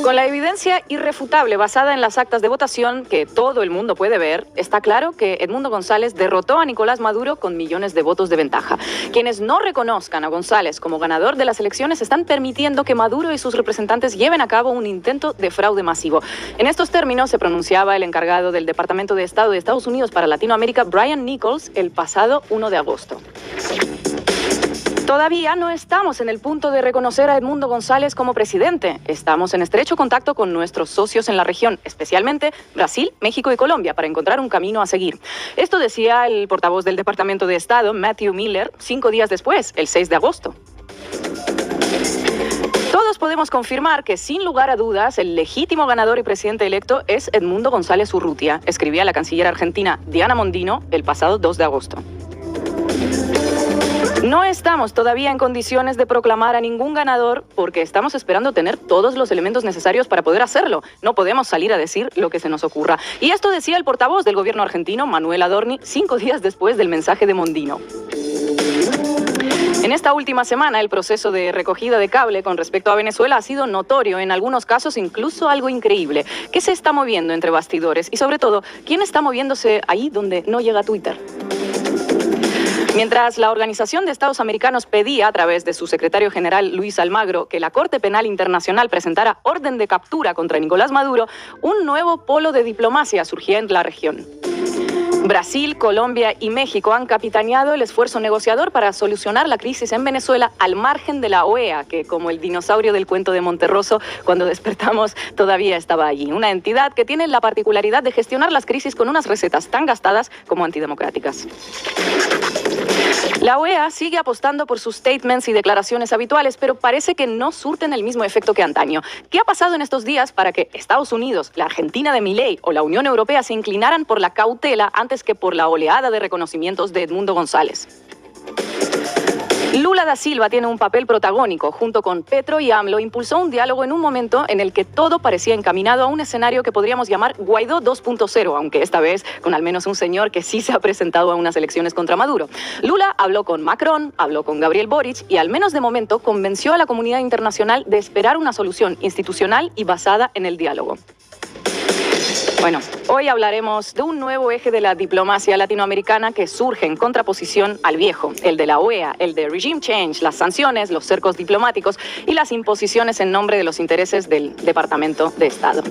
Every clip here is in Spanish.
Con la evidencia irrefutable basada en las actas de votación que todo el mundo puede ver, está claro que Edmundo González derrotó a Nicolás Maduro con millones de votos de ventaja. Quienes no reconozcan a González como ganador de las elecciones están permitiendo que Maduro y sus representantes lleven a cabo un intento de fraude masivo. En estos términos se pronunciaba el encargado del Departamento de Estado de Estados Unidos para Latinoamérica, Brian Nichols, el pasado 1 de agosto. Todavía no estamos en el punto de reconocer a Edmundo González como presidente. Estamos en estrecho contacto con nuestros socios en la región, especialmente Brasil, México y Colombia, para encontrar un camino a seguir. Esto decía el portavoz del Departamento de Estado, Matthew Miller, 5 días después, el 6 de agosto. Todos podemos confirmar que, sin lugar a dudas, el legítimo ganador y presidente electo es Edmundo González Urrutia, escribía la canciller argentina Diana Mondino el pasado 2 de agosto. No estamos todavía en condiciones de proclamar a ningún ganador porque estamos esperando tener todos los elementos necesarios para poder hacerlo. No podemos salir a decir lo que se nos ocurra. Y esto decía el portavoz del gobierno argentino, Manuel Adorni, 5 días después del mensaje de Mondino. En esta última semana, el proceso de recogida de cable con respecto a Venezuela ha sido notorio, en algunos casos incluso algo increíble. ¿Qué se está moviendo entre bastidores? Y sobre todo, ¿quién está moviéndose ahí donde no llega Twitter? Mientras la Organización de Estados Americanos pedía, a través de su secretario general Luis Almagro, que la Corte Penal Internacional presentara orden de captura contra Nicolás Maduro, un nuevo polo de diplomacia surgía en la región. Brasil, Colombia y México han capitaneado el esfuerzo negociador para solucionar la crisis en Venezuela al margen de la OEA, que, como el dinosaurio del cuento de Monterroso, cuando despertamos todavía estaba allí. Una entidad que tiene la particularidad de gestionar las crisis con unas recetas tan gastadas como antidemocráticas. La OEA sigue apostando por sus statements y declaraciones habituales, pero parece que no surten el mismo efecto que antaño. ¿Qué ha pasado en estos días para que Estados Unidos, la Argentina de Milei o la Unión Europea se inclinaran por la cautela antes que por la oleada de reconocimientos de Edmundo González? Lula da Silva tiene un papel protagónico. Junto con Petro y AMLO impulsó un diálogo en un momento en el que todo parecía encaminado a un escenario que podríamos llamar Guaidó 2.0, aunque esta vez con al menos un señor que sí se ha presentado a unas elecciones contra Maduro. Lula habló con Macron, habló con Gabriel Boric y al menos de momento convenció a la comunidad internacional de esperar una solución institucional y basada en el diálogo. Bueno, hoy hablaremos de un nuevo eje de la diplomacia latinoamericana que surge en contraposición al viejo, el de la OEA, el de regime change, las sanciones, los cercos diplomáticos y las imposiciones en nombre de los intereses del Departamento de Estado.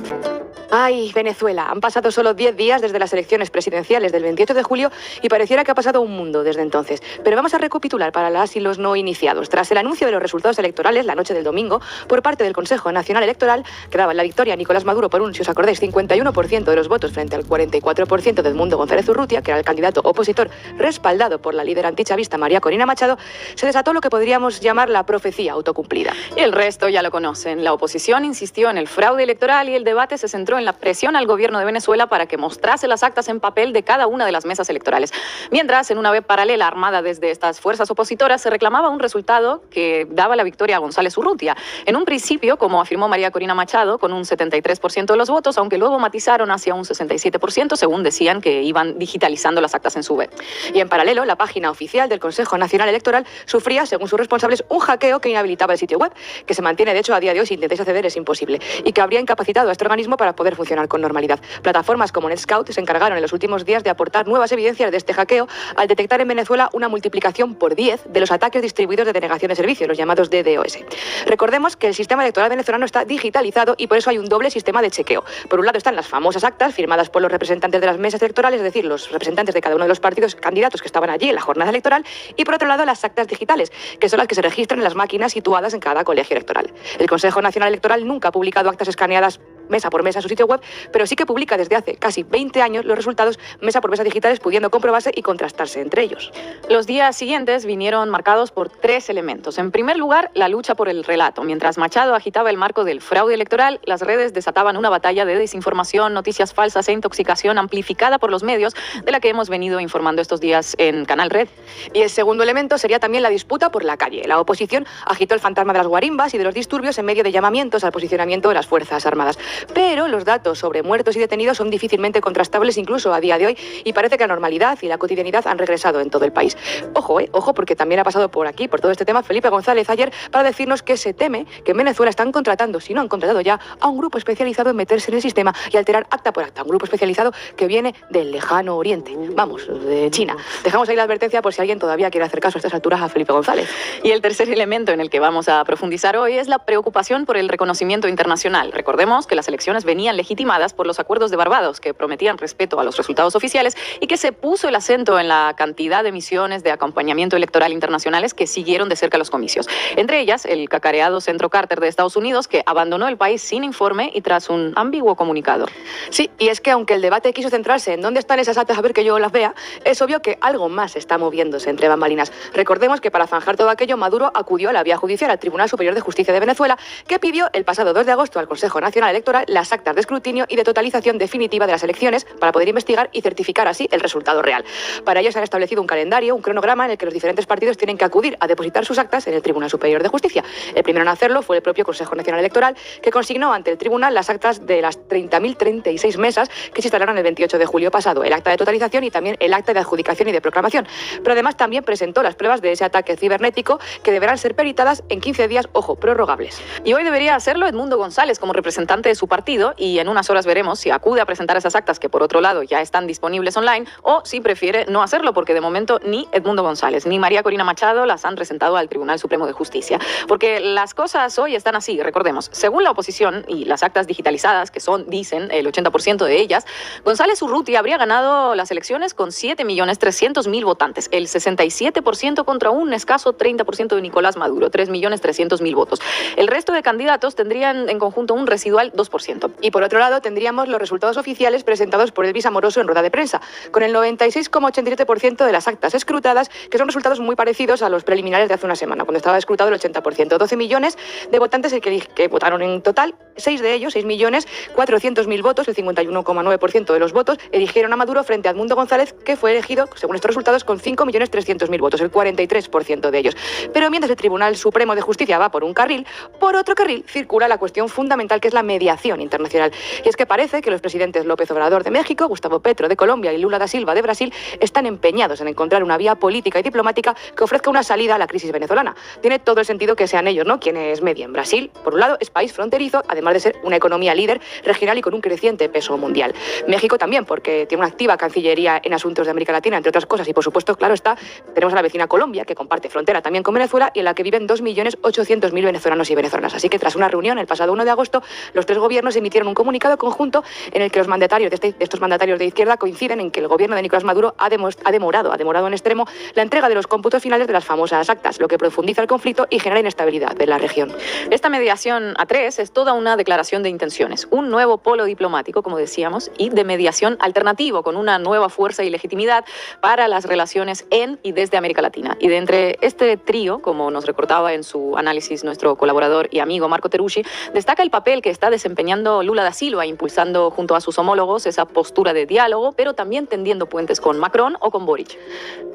Ay, Venezuela, han pasado solo 10 días desde las elecciones presidenciales del 28 de julio y pareciera que ha pasado un mundo desde entonces. Pero vamos a recapitular para las y los no iniciados. Tras el anuncio de los resultados electorales la noche del domingo por parte del Consejo Nacional Electoral, que daba la victoria a Nicolás Maduro por un, si os acordáis, 51% de los votos frente al 44% de Edmundo González Urrutia, que era el candidato opositor respaldado por la líder antichavista María Corina Machado, se desató lo que podríamos llamar la profecía autocumplida. Y el resto ya lo conocen. La oposición insistió en el fraude electoral y el debate se centró en la presión al gobierno de Venezuela para que mostrase las actas en papel de cada una de las mesas electorales. Mientras, en una web paralela armada desde estas fuerzas opositoras, se reclamaba un resultado que daba la victoria a González Urrutia. En un principio, como afirmó María Corina Machado, con un 73% de los votos, aunque luego matizaron hacia un 67%, según decían que iban digitalizando las actas en su web. Y en paralelo, la página oficial del Consejo Nacional Electoral sufría, según sus responsables, un hackeo que inhabilitaba el sitio web, que se mantiene, de hecho, a día de hoy. Si intentáis acceder es imposible, y que habría incapacitado a este organismo para poder funcionar con normalidad. Plataformas como NetScout se encargaron en los últimos días de aportar nuevas evidencias de este hackeo al detectar en Venezuela una multiplicación por 10 de los ataques distribuidos de denegación de servicios, los llamados DDoS. Recordemos que el sistema electoral venezolano está digitalizado y por eso hay un doble sistema de chequeo. Por un lado están las famosas actas firmadas por los representantes de las mesas electorales, es decir, los representantes de cada uno de los partidos candidatos que estaban allí en la jornada electoral, y por otro lado las actas digitales, que son las que se registran en las máquinas situadas en cada colegio electoral. El Consejo Nacional Electoral nunca ha publicado actas escaneadas mesa por mesa en su sitio web, pero sí que publica desde hace casi 20 años los resultados mesa por mesa digitales, pudiendo comprobarse y contrastarse entre ellos. Los días siguientes vinieron marcados por 3 elementos. En primer lugar, la lucha por el relato. Mientras Machado agitaba el marco del fraude electoral, las redes desataban una batalla de desinformación, noticias falsas e intoxicación amplificada por los medios, de la que hemos venido informando estos días en Canal Red. Y el segundo elemento sería también la disputa por la calle. La oposición agitó el fantasma de las guarimbas y de los disturbios en medio de llamamientos al posicionamiento de las Fuerzas Armadas. Pero los datos sobre muertos y detenidos son difícilmente contrastables incluso a día de hoy y parece que la normalidad y la cotidianidad han regresado en todo el país. Ojo, ojo, porque también ha pasado por aquí, por todo este tema, Felipe González ayer para decirnos que se teme que en Venezuela están contratando, si no han contratado ya, a un grupo especializado en meterse en el sistema y alterar acta por acta. Un grupo especializado que viene del lejano oriente, vamos, de China. Dejamos ahí la advertencia por si alguien todavía quiere hacer caso a estas alturas a Felipe González. Y el tercer elemento en el que vamos a profundizar hoy es la preocupación por el reconocimiento internacional. Recordemos que las elecciones venían legitimadas por los acuerdos de Barbados, que prometían respeto a los resultados oficiales y que se puso el acento en la cantidad de misiones de acompañamiento electoral internacionales que siguieron de cerca los comicios. Entre ellas, el cacareado Centro Carter de Estados Unidos, que abandonó el país sin informe y tras un ambiguo comunicado. Sí, y es que aunque el debate quiso centrarse en dónde están esas actas a ver que yo las vea, es obvio que algo más está moviéndose entre bambalinas. Recordemos que para zanjar todo aquello, Maduro acudió a la vía judicial al Tribunal Superior de Justicia de Venezuela, que pidió el pasado 2 de agosto al Consejo Nacional Electoral las actas de escrutinio y de totalización definitiva de las elecciones para poder investigar y certificar así el resultado real. Para ello se han establecido un calendario, un cronograma en el que los diferentes partidos tienen que acudir a depositar sus actas en el Tribunal Superior de Justicia. El primero en hacerlo fue el propio Consejo Nacional Electoral, que consignó ante el tribunal las actas de las 30.036 mesas que se instalaron el 28 de julio pasado, el acta de totalización y también el acta de adjudicación y de proclamación. Pero además también presentó las pruebas de ese ataque cibernético que deberán ser peritadas en 15 días, ojo, prorrogables. Y hoy debería hacerlo Edmundo González como representante de su partido y en unas horas veremos si acude a presentar esas actas que por otro lado ya están disponibles online o si prefiere no hacerlo porque de momento ni Edmundo González ni María Corina Machado las han presentado al Tribunal Supremo de Justicia. Porque las cosas hoy están así, recordemos. Según la oposición y las actas digitalizadas, que son, dicen, el 80% de ellas, González Urrutia habría ganado las elecciones con 7.300.000 votantes, el 67% contra un escaso 30% de Nicolás Maduro, 3.300.000 votos. El resto de candidatos tendrían en conjunto un residual 2%. Y por otro lado tendríamos los resultados oficiales presentados por Elvis Amoroso en rueda de prensa, con el 96,87% de las actas escrutadas, que son resultados muy parecidos a los preliminares de hace una semana, cuando estaba escrutado el 80%. 12 millones de votantes que votaron en total, 6 de ellos, 6.400.000 votos, el 51,9% de los votos, eligieron a Maduro frente a Edmundo González, que fue elegido, según estos resultados, con 5.300.000 votos, el 43% de ellos. Pero mientras el Tribunal Supremo de Justicia va por un carril, por otro carril circula la cuestión fundamental que es la mediación internacional. Y es que parece que los presidentes López Obrador de México, Gustavo Petro de Colombia y Lula da Silva de Brasil están empeñados en encontrar una vía política y diplomática que ofrezca una salida a la crisis venezolana. Tiene todo el sentido que sean ellos, ¿no?, quienes medien. Brasil, por un lado, es país fronterizo, además de ser una economía líder regional y con un creciente peso mundial. México también, porque tiene una activa cancillería en asuntos de América Latina, entre otras cosas, y por supuesto, claro está, tenemos a la vecina Colombia, que comparte frontera también con Venezuela y en la que viven 2.800.000 venezolanos y venezolanas. Así que tras una reunión el pasado 1 de agosto, los tres gobiernos emitieron un comunicado conjunto en el que los mandatarios de estos mandatarios de izquierda coinciden en que el gobierno de Nicolás Maduro ha demorado en extremo la entrega de los cómputos finales de las famosas actas, lo que profundiza el conflicto y genera inestabilidad en la región. Esta mediación a tres es toda una declaración de intenciones, un nuevo polo diplomático, como decíamos, y de mediación alternativo, con una nueva fuerza y legitimidad para las relaciones en y desde América Latina. Y de entre este trío, como nos recordaba en su análisis nuestro colaborador y amigo Marco Teruggi, destaca el papel que está desempeñando Lula da Silva, impulsando junto a sus homólogos esa postura de diálogo, pero también tendiendo puentes con Macron o con Boric.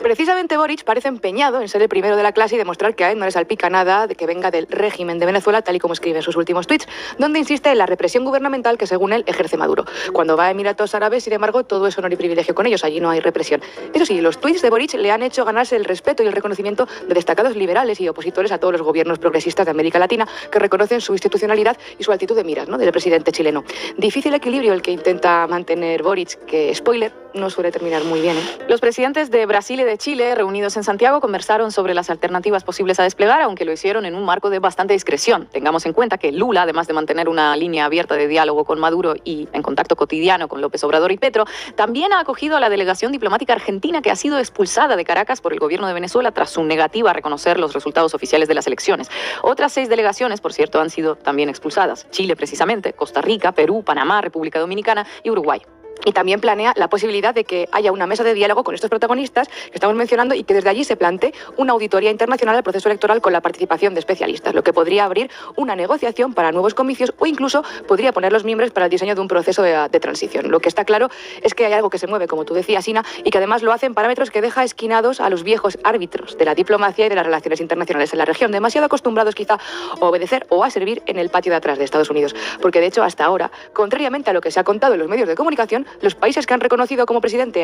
Precisamente Boric parece empeñado en ser el primero de la clase y demostrar que a él no le salpica nada de que venga del régimen de Venezuela, tal y como escribe en sus últimos tweets, donde insiste en la represión gubernamental que según él ejerce Maduro. Cuando va a Emiratos Árabes, sin embargo, todo es honor y privilegio con ellos, allí no hay represión. Eso sí, los tweets de Boric le han hecho ganarse el respeto y el reconocimiento de destacados liberales y opositores a todos los gobiernos progresistas de América Latina que reconocen su institucionalidad y su altitud de miras, ¿no?, del presidente chileno. Difícil equilibrio el que intenta mantener Boric, que, spoiler, no suele terminar muy bien, ¿eh? Los presidentes de Brasil y de Chile, reunidos en Santiago, conversaron sobre las alternativas posibles a desplegar, aunque lo hicieron en un marco de bastante discreción. Tengamos en cuenta que Lula, además de mantener una línea abierta de diálogo con Maduro y en contacto cotidiano con López Obrador y Petro, también ha acogido a la delegación diplomática argentina que ha sido expulsada de Caracas por el gobierno de Venezuela tras su negativa a reconocer los resultados oficiales de las elecciones. Otras 6 delegaciones, por cierto, han sido también expulsadas. Chile, precisamente, Costa Rica, Perú, Panamá, República Dominicana y Uruguay. Y también planea la posibilidad de que haya una mesa de diálogo con estos protagonistas que estamos mencionando y que desde allí se plantee una auditoría internacional al proceso electoral con la participación de especialistas, lo que podría abrir una negociación para nuevos comicios o incluso podría poner los mimbres para el diseño de un proceso de transición. Lo que está claro es que hay algo que se mueve, como tú decías, Ina, y que además lo hace en parámetros que deja esquinados a los viejos árbitros de la diplomacia y de las relaciones internacionales en la región, demasiado acostumbrados quizá a obedecer o a servir en el patio de atrás de Estados Unidos. Porque de hecho hasta ahora, contrariamente a lo que se ha contado en los medios de comunicación, los países que han reconocido como presidente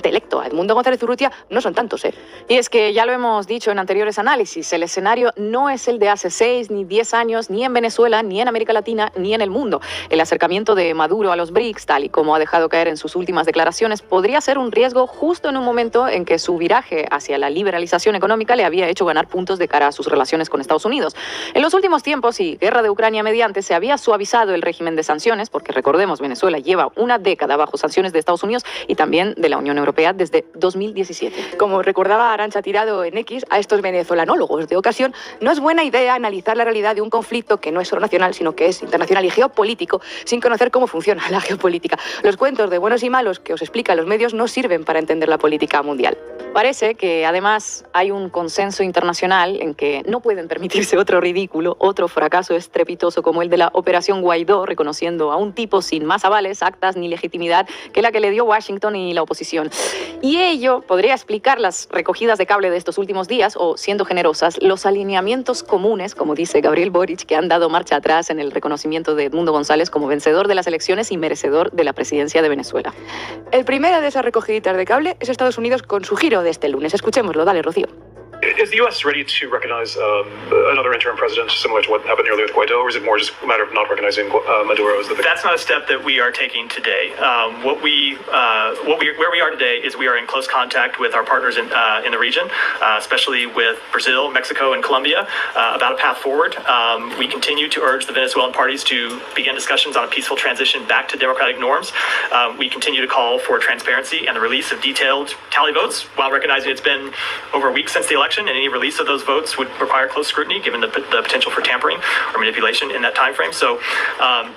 electo a Edmundo González Urrutia no son tantos, ¿eh? Y es que ya lo hemos dicho en anteriores análisis, el escenario no es el de hace 6 ni 10 años, ni en Venezuela, ni en América Latina, ni en el mundo. El acercamiento de Maduro a los BRICS, tal y como ha dejado caer en sus últimas declaraciones, podría ser un riesgo justo en un momento en que su viraje hacia la liberalización económica le había hecho ganar puntos de cara a sus relaciones con Estados Unidos. En los últimos tiempos, y guerra de Ucrania mediante, se había suavizado el régimen de sanciones, porque recordemos, Venezuela lleva una década bajo sanciones de Estados Unidos y también de la Unión Europea desde 2017. Como recordaba Arantxa Tirado en X, a estos venezolanólogos de ocasión, no es buena idea analizar la realidad de un conflicto que no es solo nacional, sino que es internacional y geopolítico, sin conocer cómo funciona la geopolítica. Los cuentos de buenos y malos que os explican los medios no sirven para entender la política mundial. Parece que además hay un consenso internacional en que no pueden permitirse otro ridículo, otro fracaso estrepitoso como el de la Operación Guaidó, reconociendo a un tipo sin más avales, actas ni legitimidad que la que le dio Washington y la oposición. Y ello podría explicar las recogidas de cable de estos últimos días, o, siendo generosas, los alineamientos comunes, como dice Gabriel Boric, que han dado marcha atrás en el reconocimiento de Edmundo González como vencedor de las elecciones y merecedor de la presidencia de Venezuela. El primero de esas recogiditas de cable es Estados Unidos con su giro de este lunes. Escuchémoslo, dale, Rocío. Is the U.S. ready to recognize another interim president similar to what happened earlier with Guaido, or is it more just a matter of not recognizing Maduro as the victim? That's not a step that we are taking today. Where we are today is we are in close contact with our partners in the region, especially with Brazil, Mexico, and Colombia, about a path forward. We continue to urge the Venezuelan parties to begin discussions on a peaceful transition back to democratic norms. We continue to call for transparency and the release of detailed tally votes, while recognizing it's been over a week since the election, and any release of those votes would require close scrutiny given the potential for tampering or manipulation in that time frame. So,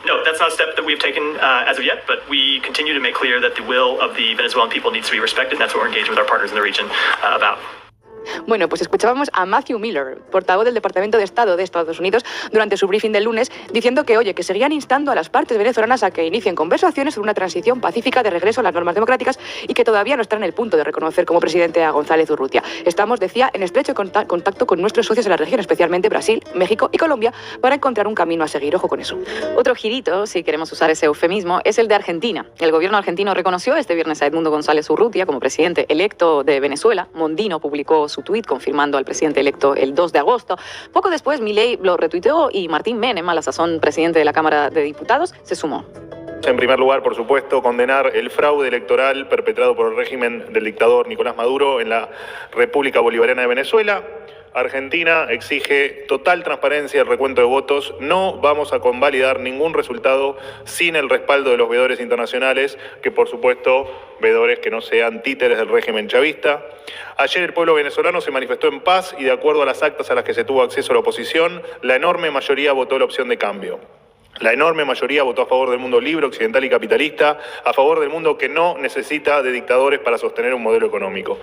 no, that's not a step that we've taken as of yet, but we continue to make clear that the will of the Venezuelan people needs to be respected, and that's what we're engaging with our partners in the region about. Bueno, pues escuchábamos a Matthew Miller, portavoz del Departamento de Estado de Estados Unidos, durante su briefing del lunes, diciendo que, oye, que seguían instando a las partes venezolanas a que inicien conversaciones sobre una transición pacífica de regreso a las normas democráticas y que todavía no están en el punto de reconocer como presidente a González Urrutia. Estamos, decía, en estrecho contacto con nuestros socios en la región, especialmente Brasil, México y Colombia, para encontrar un camino a seguir. Ojo con eso. Otro girito, si queremos usar ese eufemismo, es el de Argentina. El gobierno argentino reconoció este viernes a Edmundo González Urrutia como presidente electo de Venezuela. Mondino publicó su tuit confirmando al presidente electo el 2 de agosto. Poco después, Milei lo retuiteó y Martín Menem, a la sazón presidente de la Cámara de Diputados, se sumó. En primer lugar, por supuesto, condenar el fraude electoral perpetrado por el régimen del dictador Nicolás Maduro en la República Bolivariana de Venezuela. Argentina exige total transparencia del recuento de votos. No vamos a convalidar ningún resultado sin el respaldo de los veedores internacionales, que por supuesto, veedores que no sean títeres del régimen chavista. Ayer el pueblo venezolano se manifestó en paz y de acuerdo a las actas a las que se tuvo acceso la oposición, la enorme mayoría votó la opción de cambio. La enorme mayoría votó a favor del mundo libre, occidental y capitalista, a favor del mundo que no necesita de dictadores para sostener un modelo económico.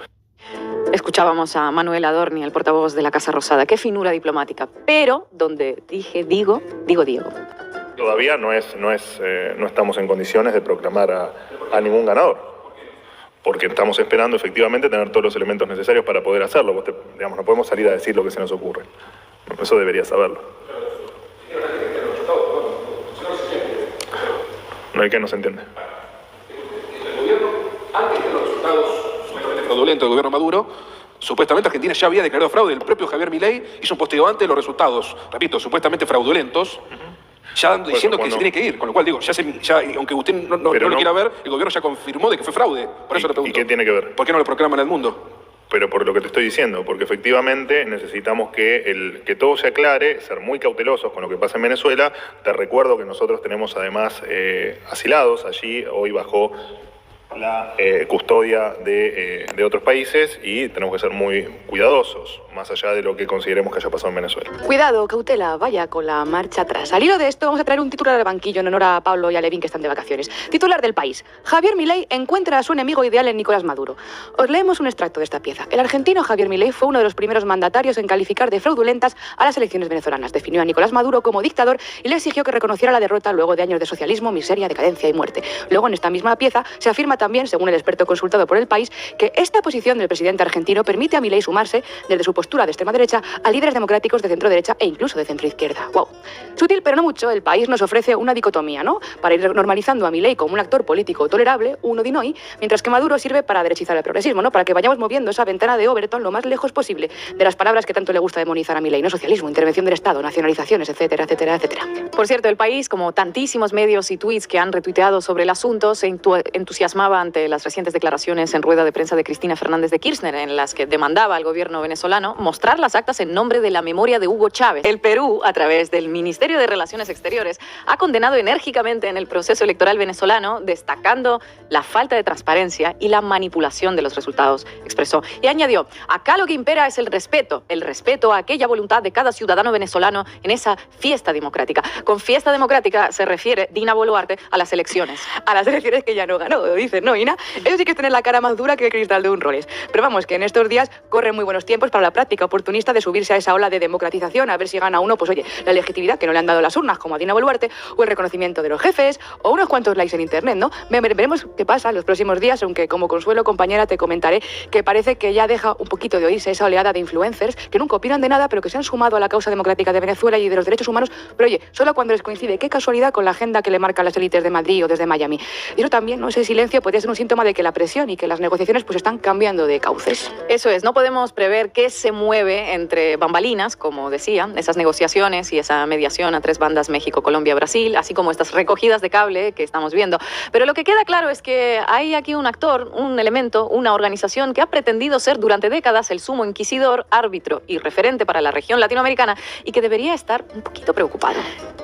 Escuchábamos a Manuel Adorni, el portavoz de la Casa Rosada. Qué finura diplomática. Pero donde dije digo, digo Diego. Todavía no estamos en condiciones de proclamar a ningún ganador. Porque estamos esperando efectivamente tener todos los elementos necesarios para poder hacerlo. No podemos salir a decir lo que se nos ocurre. Eso debería saberlo. No hay que no se entiende. El gobierno, antes de los resultados fraudulentos del gobierno Maduro, supuestamente Argentina ya había declarado fraude. El propio Javier Milei hizo un posteo antes de los resultados, repito, supuestamente fraudulentos, ya diciendo que se tiene que ir. Con lo cual digo, aunque usted no lo quiera ver, el gobierno ya confirmó de que fue fraude. Por eso le pregunto. ¿Y qué tiene que ver? ¿Por qué no lo proclaman al mundo? Pero por lo que te estoy diciendo, porque efectivamente necesitamos que todo se aclare, ser muy cautelosos con lo que pasa en Venezuela. Te recuerdo que nosotros tenemos además asilados allí. Hoy bajó la custodia de otros países y tenemos que ser muy cuidadosos, más allá de lo que consideremos que haya pasado en Venezuela. Cuidado, cautela, vaya con la marcha atrás. Al hilo de esto vamos a traer un titular del banquillo en honor a Pablo y a Levin, que están de vacaciones. Titular del País: Javier Milei encuentra a su enemigo ideal en Nicolás Maduro. Os leemos un extracto de esta pieza. El argentino Javier Milei fue uno de los primeros mandatarios en calificar de fraudulentas a las elecciones venezolanas. Definió a Nicolás Maduro como dictador y le exigió que reconociera la derrota luego de años de socialismo, miseria, decadencia y muerte. Luego, en esta misma pieza, se afirma también, según el experto consultado por El País, que esta posición del presidente argentino permite a Milei sumarse, desde su postura de extrema derecha, a líderes democráticos de centro-derecha e incluso de centro-izquierda. ¡Wow! Sutil, pero no mucho, El País nos ofrece una dicotomía, ¿no? Para ir normalizando a Milei como un actor político tolerable, uno di noi, mientras que Maduro sirve para derechizar el progresismo, ¿no? Para que vayamos moviendo esa ventana de Overton lo más lejos posible de las palabras que tanto le gusta demonizar a Milei, ¿no? Socialismo, intervención del Estado, nacionalizaciones, etcétera, etcétera, etcétera. Por cierto, El País, como tantísimos medios y tweets que han retuiteado sobre el asunto, se entusiasmaba ante las recientes declaraciones en rueda de prensa de Cristina Fernández de Kirchner, en las que demandaba al gobierno venezolano mostrar las actas en nombre de la memoria de Hugo Chávez. El Perú, a través del Ministerio de Relaciones Exteriores, ha condenado enérgicamente en el proceso electoral venezolano, destacando la falta de transparencia y la manipulación de los resultados, expresó. Y añadió: acá lo que impera es el respeto a aquella voluntad de cada ciudadano venezolano en esa fiesta democrática. Con fiesta democrática se refiere Dina Boluarte a las elecciones. A las elecciones que ya no ganó, dicen, ¿no, Ina? Eso sí que es tener la cara más dura que el cristal de un Rolex. Pero vamos, que en estos días corren muy buenos tiempos para la práctica oportunista de subirse a esa ola de democratización, a ver si gana uno, pues oye, la legitimidad que no le han dado las urnas, como a Dina Boluarte, o el reconocimiento de los jefes, o unos cuantos likes en internet, ¿no? Veremos qué pasa en los próximos días, aunque como consuelo, compañera, te comentaré que parece que ya deja un poquito de oírse esa oleada de influencers que nunca opinan de nada, pero que se han sumado a la causa democrática de Venezuela y de los derechos humanos, pero oye, solo cuando les coincide, qué casualidad, con la agenda que le marcan las élites de Madrid o desde Miami. Y eso también, ¿no? Ese silencio podría ser un síntoma de que la presión y que las negociaciones pues están cambiando de cauces. Eso es, no podemos prever qué se mueve entre bambalinas, como decía, esas negociaciones y esa mediación a tres bandas, México, Colombia, Brasil, así como estas recogidas de cable que estamos viendo. Pero lo que queda claro es que hay aquí un actor, un elemento, una organización que ha pretendido ser durante décadas el sumo inquisidor, árbitro y referente para la región latinoamericana y que debería estar un poquito preocupado.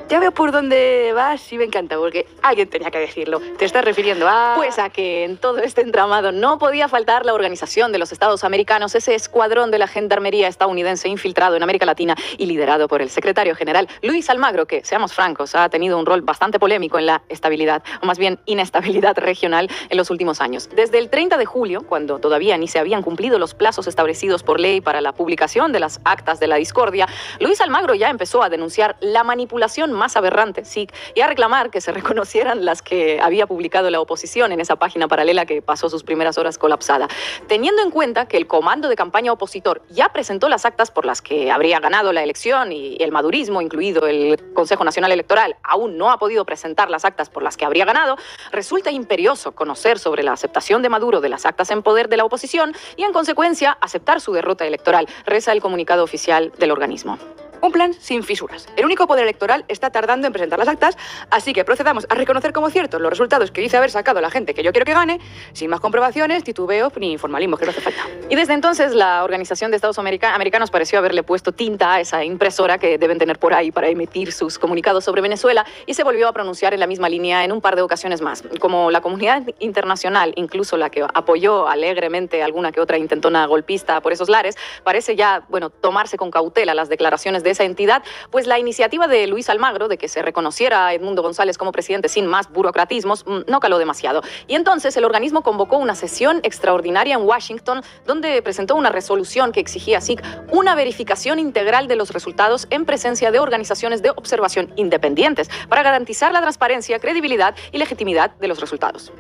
Ya veo por dónde vas y me encanta, porque alguien tenía que decirlo. Te estás refiriendo a... Pues a que en todo este entramado no podía faltar la Organización de los Estados Americanos, ese escuadrón de la gendarmería estadounidense infiltrado en América Latina y liderado por el secretario general Luis Almagro, que, seamos francos, ha tenido un rol bastante polémico en la estabilidad, o más bien inestabilidad regional en los últimos años. Desde el 30 de julio, cuando todavía ni se habían cumplido los plazos establecidos por ley para la publicación de las actas de la discordia, Luis Almagro ya empezó a denunciar la manipulación más aberrante, sí, y a reclamar que se reconocieran las que había publicado la oposición en esa página paralela que pasó sus primeras horas colapsada. Teniendo en cuenta que el comando de campaña opositor ya presentó las actas por las que habría ganado la elección y el madurismo, incluido el Consejo Nacional Electoral, aún no ha podido presentar las actas por las que habría ganado, resulta imperioso conocer sobre la aceptación de Maduro de las actas en poder de la oposición y, en consecuencia, aceptar su derrota electoral, reza el comunicado oficial del organismo. Un plan sin fisuras. El único poder electoral está tardando en presentar las actas, así que procedamos a reconocer como ciertos los resultados que dice haber sacado la gente que yo quiero que gane, sin más comprobaciones, titubeos ni informalismo, que no hace falta. Y desde entonces la Organización de Estados Americanos pareció haberle puesto tinta a esa impresora que deben tener por ahí para emitir sus comunicados sobre Venezuela y se volvió a pronunciar en la misma línea en un par de ocasiones más. Como la comunidad internacional, incluso la que apoyó alegremente alguna que otra intentona golpista por esos lares, parece ya, tomarse con cautela las declaraciones de esa entidad, pues la iniciativa de Luis Almagro de que se reconociera a Edmundo González como presidente sin más burocratismos no caló demasiado. Y entonces el organismo convocó una sesión extraordinaria en Washington donde presentó una resolución que exigía así una verificación integral de los resultados en presencia de organizaciones de observación independientes para garantizar la transparencia, credibilidad y legitimidad de los resultados.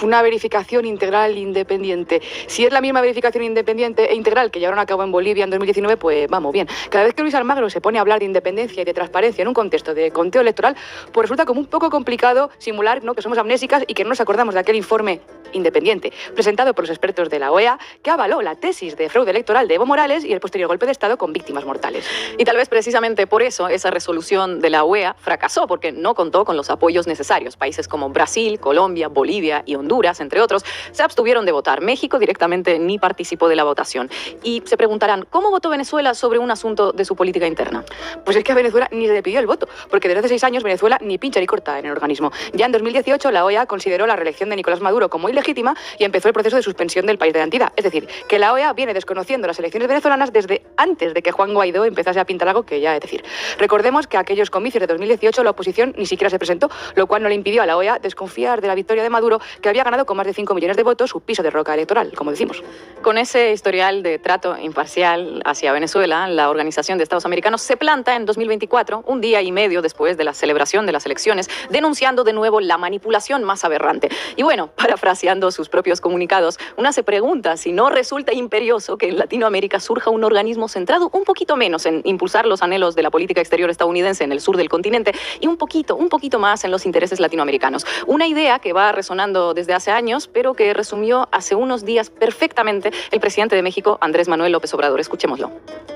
Una verificación integral independiente. Si es la misma verificación independiente e integral que llevaron a cabo en Bolivia en 2019, pues vamos bien. Cada vez que Luis Almagro se pone a hablar de independencia y de transparencia en un contexto de conteo electoral, pues resulta como un poco complicado simular, ¿no?, que somos amnésicas y que no nos acordamos de aquel informe independiente presentado por los expertos de la OEA que avaló la tesis de fraude electoral de Evo Morales y el posterior golpe de Estado con víctimas mortales. Y tal vez precisamente por eso esa resolución de la OEA fracasó, porque no contó con los apoyos necesarios. Países como Brasil, Colombia, Bolivia y Honduras, entre otros, se abstuvieron de votar. México directamente ni participó de la votación. Y se preguntarán, ¿cómo votó Venezuela sobre un asunto de su política interna? Pues es que a Venezuela ni se le pidió el voto, porque desde hace 6 años Venezuela ni pincha ni corta en el organismo. Ya en 2018 la OEA consideró la reelección de Nicolás Maduro como ilegítima y empezó el proceso de suspensión del país de la entidad. Es decir, que la OEA viene desconociendo las elecciones venezolanas desde antes de que Juan Guaidó empezase a pintar algo que ya es decir. Recordemos que aquellos comicios de 2018 la oposición ni siquiera se presentó, lo cual no le impidió a la OEA desconfiar de la victoria de Maduro, que había ganado con más de 5 millones de votos su piso de roca electoral, como decimos. Con ese historial de trato imparcial hacia Venezuela, la Organización de Estados Americanos se planta en 2024, un día y medio después de la celebración de las elecciones, denunciando de nuevo la manipulación más aberrante. Y bueno, parafraseando sus propios comunicados, una se pregunta si no resulta imperioso que en Latinoamérica surja un organismo centrado un poquito menos en impulsar los anhelos de la política exterior estadounidense en el sur del continente y un poquito más en los intereses latinoamericanos. Una idea que va resonando desde hace años, pero que resumió hace unos días perfectamente el presidente de México, Andrés Manuel López Obrador. Escuchémoslo.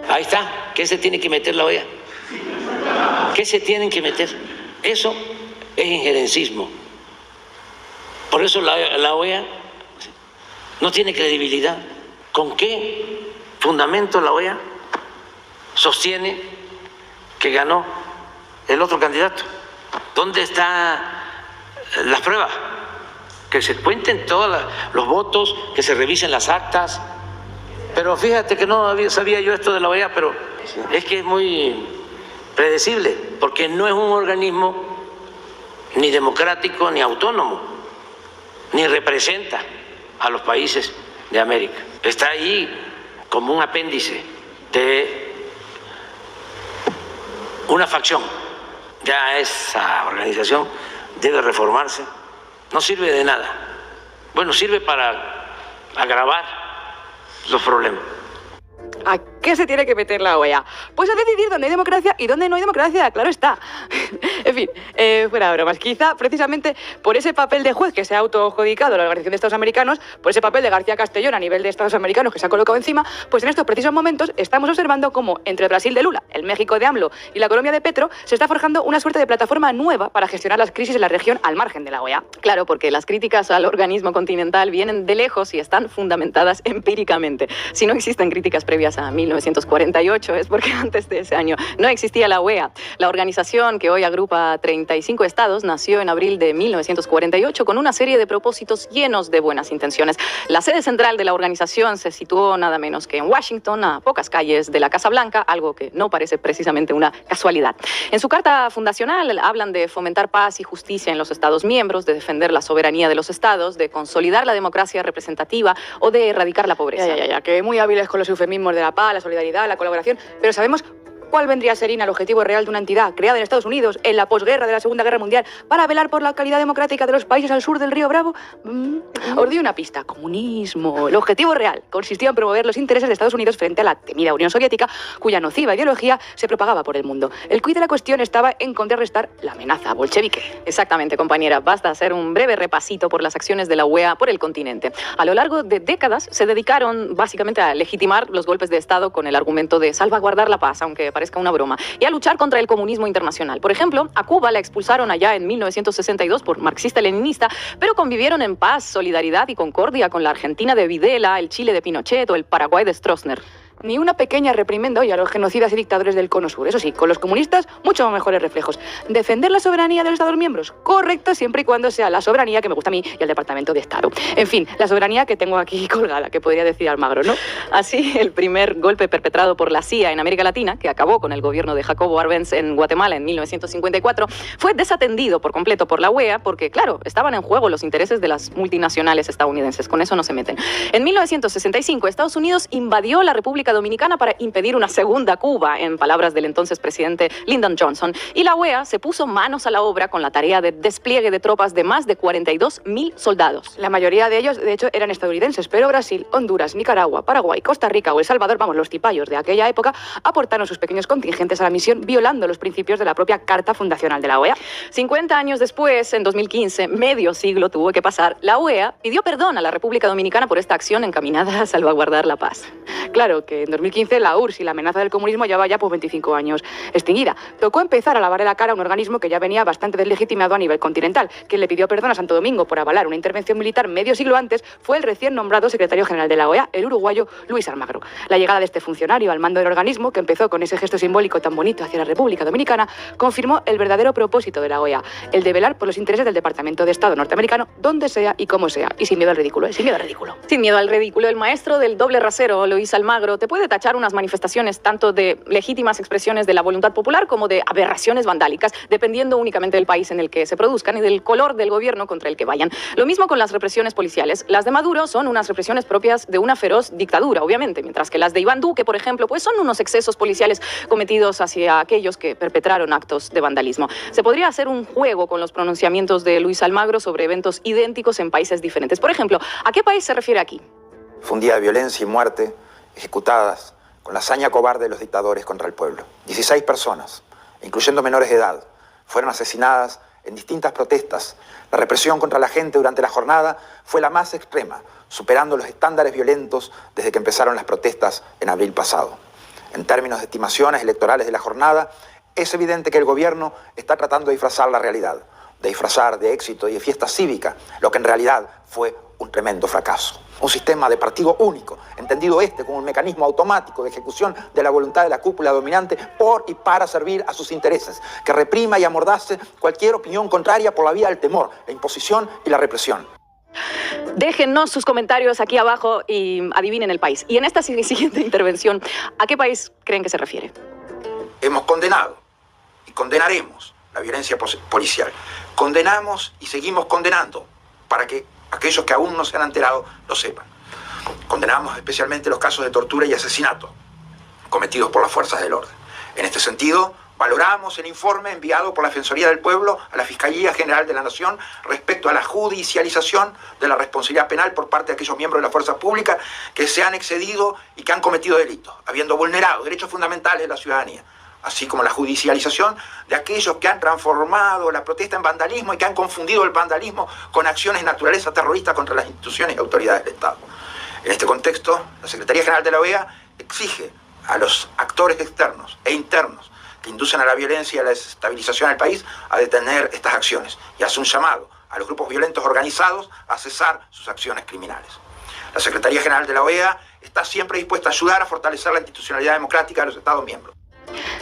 Ahí está. ¿Qué se tiene que meter la OEA? ¿Qué se tienen que meter? Eso es injerencismo. Por eso la OEA no tiene credibilidad. ¿Con qué fundamento la OEA sostiene que ganó el otro candidato? ¿Dónde están las pruebas? Que se cuenten todos los votos, que se revisen las actas. Pero fíjate que no sabía yo esto de la OEA, pero es que es muy predecible, porque no es un organismo ni democrático ni autónomo, ni representa a los países de América. Está ahí como un apéndice de una facción. Ya esa organización debe reformarse. No sirve de nada. Bueno, sirve para agravar los problemas. ¿A qué se tiene que meter la OEA? Pues a decidir dónde hay democracia y dónde no hay democracia, claro está. En fin, fuera bromas. Quizá precisamente por ese papel de juez que se ha autoadjudicado la Organización de Estados Americanos, por ese papel de García Castellón a nivel de Estados Americanos que se ha colocado encima, pues en estos precisos momentos estamos observando cómo entre el Brasil de Lula, el México de AMLO y la Colombia de Petro se está forjando una suerte de plataforma nueva para gestionar las crisis en la región al margen de la OEA. Claro, porque las críticas al organismo continental vienen de lejos y están fundamentadas empíricamente. Si no existen críticas previas a 1948 es porque antes de ese año no existía la OEA. La organización que hoy agrupa 35 estados nació en abril de 1948 con una serie de propósitos llenos de buenas intenciones. La sede central de la organización se situó nada menos que en Washington, a pocas calles de la Casa Blanca, algo que no parece precisamente una casualidad. En su carta fundacional hablan de fomentar paz y justicia en los estados miembros, de defender la soberanía de los estados, de consolidar la democracia representativa o de erradicar la pobreza. Ya, que muy hábiles con los eufemismos de la paz, la solidaridad, la colaboración, pero sabemos ¿cuál vendría a ser, Ina, el objetivo real de una entidad creada en Estados Unidos en la posguerra de la Segunda Guerra Mundial para velar por la calidad democrática de los países al sur del río Bravo? Os doy una pista. Comunismo. El objetivo real consistía en promover los intereses de Estados Unidos frente a la temida Unión Soviética, cuya nociva ideología se propagaba por el mundo. El quid de la cuestión estaba en contrarrestar la amenaza bolchevique. Exactamente, compañera. Basta hacer un breve repasito por las acciones de la OEA por el continente. A lo largo de décadas se dedicaron básicamente a legitimar los golpes de Estado con el argumento de salvaguardar la paz, aunque parezca una broma, y a luchar contra el comunismo internacional. Por ejemplo, a Cuba la expulsaron allá en 1962 por marxista-leninista, pero convivieron en paz, solidaridad y concordia con la Argentina de Videla, el Chile de Pinochet o el Paraguay de Stroessner. Ni una pequeña reprimenda hoy a los genocidas y dictadores del Cono Sur. Eso sí, con los comunistas, mucho mejores reflejos. Defender la soberanía de los Estados miembros, correcto, siempre y cuando sea la soberanía que me gusta a mí y al Departamento de Estado. En fin, la soberanía que tengo aquí colgada, que podría decir Almagro, ¿no? Así, el primer golpe perpetrado por la CIA en América Latina, que acabó con el gobierno de Jacobo Arbenz en Guatemala en 1954, fue desatendido por completo por la OEA porque, claro, estaban en juego los intereses de las multinacionales estadounidenses. Con eso no se meten. En 1965, Estados Unidos invadió la República Dominicana para impedir una segunda Cuba, en palabras del entonces presidente Lyndon Johnson, y la OEA se puso manos a la obra con la tarea de despliegue de tropas de más de 42.000 soldados. La mayoría de ellos, de hecho, eran estadounidenses, pero Brasil, Honduras, Nicaragua, Paraguay, Costa Rica o El Salvador, vamos, los tipayos de aquella época, aportaron sus pequeños contingentes a la misión, violando los principios de la propia Carta Fundacional de la OEA. 50 años después, en 2015, medio siglo tuvo que pasar, la OEA pidió perdón a la República Dominicana por esta acción encaminada a salvaguardar la paz. Claro que que en 2015 la URSS y la amenaza del comunismo llevaba ya por 25 años extinguida. Tocó empezar a lavarle la cara a un organismo que ya venía bastante deslegitimado a nivel continental. Quien le pidió perdón a Santo Domingo por avalar una intervención militar medio siglo antes fue el recién nombrado secretario general de la OEA, el uruguayo Luis Almagro. La llegada de este funcionario al mando del organismo, que empezó con ese gesto simbólico tan bonito hacia la República Dominicana, confirmó el verdadero propósito de la OEA, el de velar por los intereses del Departamento de Estado norteamericano, donde sea y como sea, y sin miedo al ridículo, sin miedo al ridículo. Sin miedo al ridículo, el maestro del doble rasero, Luis Almagro, te puede tachar unas manifestaciones tanto de legítimas expresiones de la voluntad popular como de aberraciones vandálicas, dependiendo únicamente del país en el que se produzcan y del color del gobierno contra el que vayan. Lo mismo con las represiones policiales. Las de Maduro son unas represiones propias de una feroz dictadura, obviamente, mientras que las de Iván Duque, por ejemplo, pues son unos excesos policiales cometidos hacia aquellos que perpetraron actos de vandalismo. Se podría hacer un juego con los pronunciamientos de Luis Almagro sobre eventos idénticos en países diferentes. Por ejemplo, ¿a qué país se refiere aquí? Fue un día de violencia y muerte ejecutadas con la hazaña cobarde de los dictadores contra el pueblo. 16 personas, incluyendo menores de edad, fueron asesinadas en distintas protestas. La represión contra la gente durante la jornada fue la más extrema, superando los estándares violentos desde que empezaron las protestas en abril pasado. En términos de estimaciones electorales de la jornada, es evidente que el gobierno está tratando de disfrazar la realidad, de disfrazar de éxito y de fiesta cívica, lo que en realidad fue un tremendo fracaso. Un sistema de partido único, entendido como un mecanismo automático de ejecución de la voluntad de la cúpula dominante por y para servir a sus intereses, que reprima y amordace cualquier opinión contraria por la vía del temor, la imposición y la represión. Déjennos sus comentarios aquí abajo y adivinen el país. Y en esta siguiente intervención, ¿a qué país creen que se refiere? Hemos condenado y condenaremos la violencia policial. Condenamos y seguimos condenando para que aquellos que aún no se han enterado lo sepan. Condenamos especialmente los casos de tortura y asesinato cometidos por las fuerzas del orden. En este sentido, valoramos el informe enviado por la Defensoría del Pueblo a la Fiscalía General de la Nación respecto a la judicialización de la responsabilidad penal por parte de aquellos miembros de la fuerza pública que se han excedido y que han cometido delitos, habiendo vulnerado derechos fundamentales de la ciudadanía, así como la judicialización de aquellos que han transformado la protesta en vandalismo y que han confundido el vandalismo con acciones de naturaleza terrorista contra las instituciones y autoridades del Estado. En este contexto, la Secretaría General de la OEA exige a los actores externos e internos que inducen a la violencia y a la desestabilización del país a detener estas acciones y hace un llamado a los grupos violentos organizados a cesar sus acciones criminales. La Secretaría General de la OEA está siempre dispuesta a ayudar a fortalecer la institucionalidad democrática de los Estados miembros.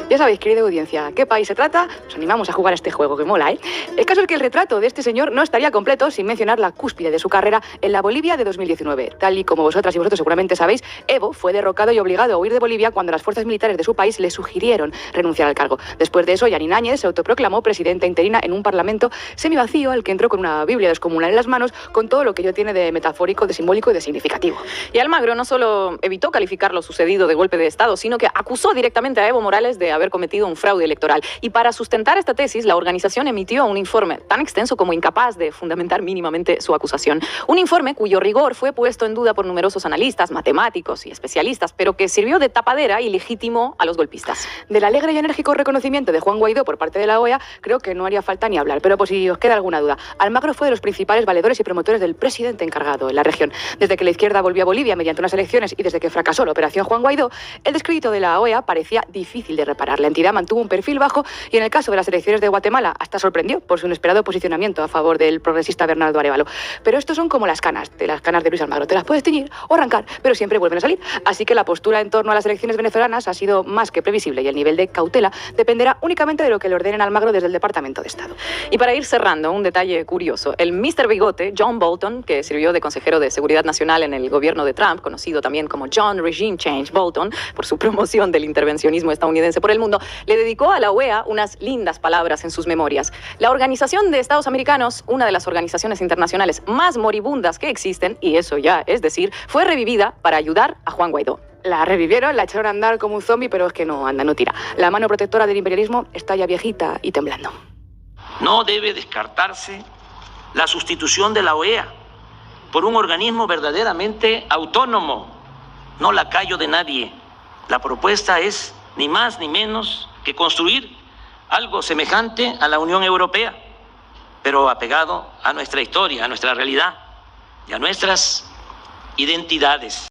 Ya sabéis, querida audiencia, ¿qué país se trata? Os animamos a jugar a este juego, que mola, ¿eh? El caso es que el retrato de este señor no estaría completo sin mencionar la cúspide de su carrera en la Bolivia de 2019. Tal y como vosotras y vosotros seguramente sabéis, Evo fue derrocado y obligado a huir de Bolivia cuando las fuerzas militares de su país le sugirieron renunciar al cargo. Después de eso, Yanin Áñez se autoproclamó presidenta interina en un parlamento semivacío al que entró con una Biblia descomunal en las manos, con todo lo que ello tiene de metafórico, de simbólico y de significativo. Y Almagro no solo evitó calificar lo sucedido de golpe de Estado, sino que acusó directamente a Evo Morales de haber cometido un fraude electoral. Y para sustentar esta tesis, la organización emitió un informe tan extenso como incapaz de fundamentar mínimamente su acusación. Un informe cuyo rigor fue puesto en duda por numerosos analistas, matemáticos y especialistas, pero que sirvió de tapadera y legitimó a los golpistas. Del alegre y enérgico reconocimiento de Juan Guaidó por parte de la OEA, creo que no haría falta ni hablar, pero por si os queda alguna duda, Almagro fue de los principales valedores y promotores del presidente encargado en la región. Desde que la izquierda volvió a Bolivia mediante unas elecciones y desde que fracasó la operación Juan Guaidó, el descrédito de la OEA parecía difícil de reparar. La entidad mantuvo un perfil bajo y en el caso de las elecciones de Guatemala hasta sorprendió por su inesperado posicionamiento a favor del progresista Bernardo Arévalo. Pero estos son como las canas de Luis Almagro. Te las puedes teñir o arrancar, pero siempre vuelven a salir. Así que la postura en torno a las elecciones venezolanas ha sido más que previsible y el nivel de cautela dependerá únicamente de lo que le ordenen a Almagro desde el Departamento de Estado. Y para ir cerrando, un detalle curioso. El Mr. Bigote, John Bolton, que sirvió de consejero de Seguridad Nacional en el gobierno de Trump, conocido también como John Regime Change Bolton, por su promoción del intervencionismo estadounidense por el mundo, le dedicó a la OEA unas lindas palabras en sus memorias. La Organización de Estados Americanos, una de las organizaciones internacionales más moribundas que existen, y eso ya es decir, fue revivida para ayudar a Juan Guaidó. La revivieron, la echaron a andar como un zombie, pero es que no anda, no tira. La mano protectora del imperialismo está ya viejita y temblando. No debe descartarse la sustitución de la OEA por un organismo verdaderamente autónomo, no lacayo de nadie. La propuesta es ni más ni menos que construir algo semejante a la Unión Europea, pero apegado a nuestra historia, a nuestra realidad y a nuestras identidades.